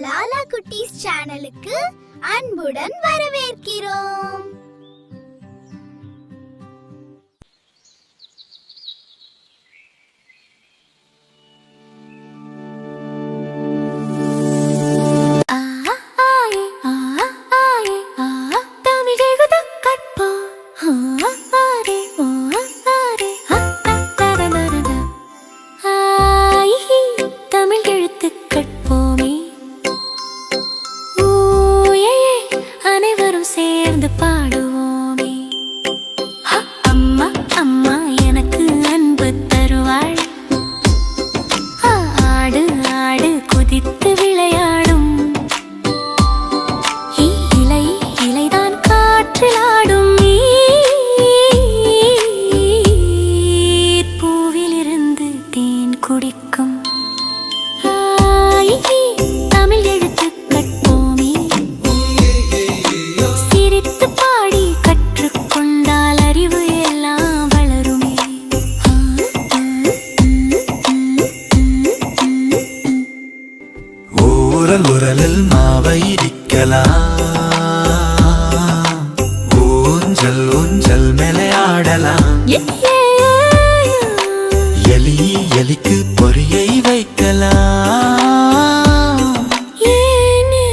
லாலா குட்டீஸ் சேனலுக்கு அன்புடன் வரவேற்கிறோம். உரலில் மாவை இடிக்கலாம், ஊஞ்சல் ஊஞ்சல் மேலே ஆடலாம், எலி எலிக்கு பொறியை வைக்கலாம், ஏனி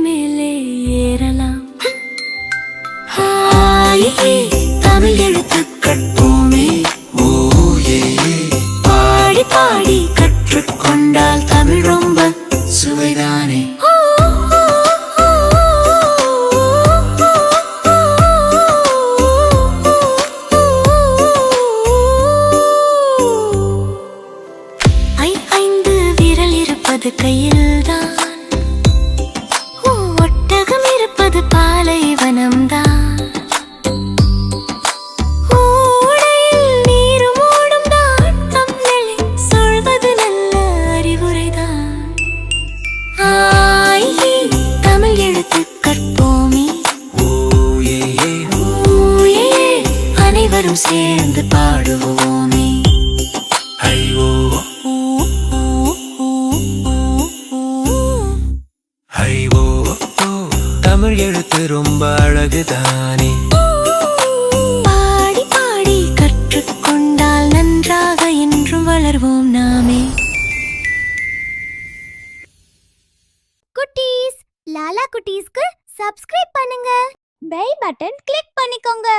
மேலே ஏறலாம். தமிழ் எழுத்து கற்போமே, ஓயே பாடி பாடி கற்றுக்கொண்டால் தமிழ் ரொம்ப சுவைதானே. ஐந்து விரல் இருப்பது கையில்தான், ஒட்டகம் இருப்பது பாலைவனம்தான், சேர்ந்து பாடுவோமே. ஐயோ ஐயோ, தமிழ் எழுத்து ரொம்ப அழகுதானே. பாடி பாடி கற்றுக்கொண்டால் நன்றாக என்றும் வளர்வோம் நாமே. குட்டீஸ், லாலா குட்டீஸ்க்கு சப்ஸ்கிரைப் பண்ணுங்க, பெல் பட்டன் கிளிக் பண்ணிக்கோங்க.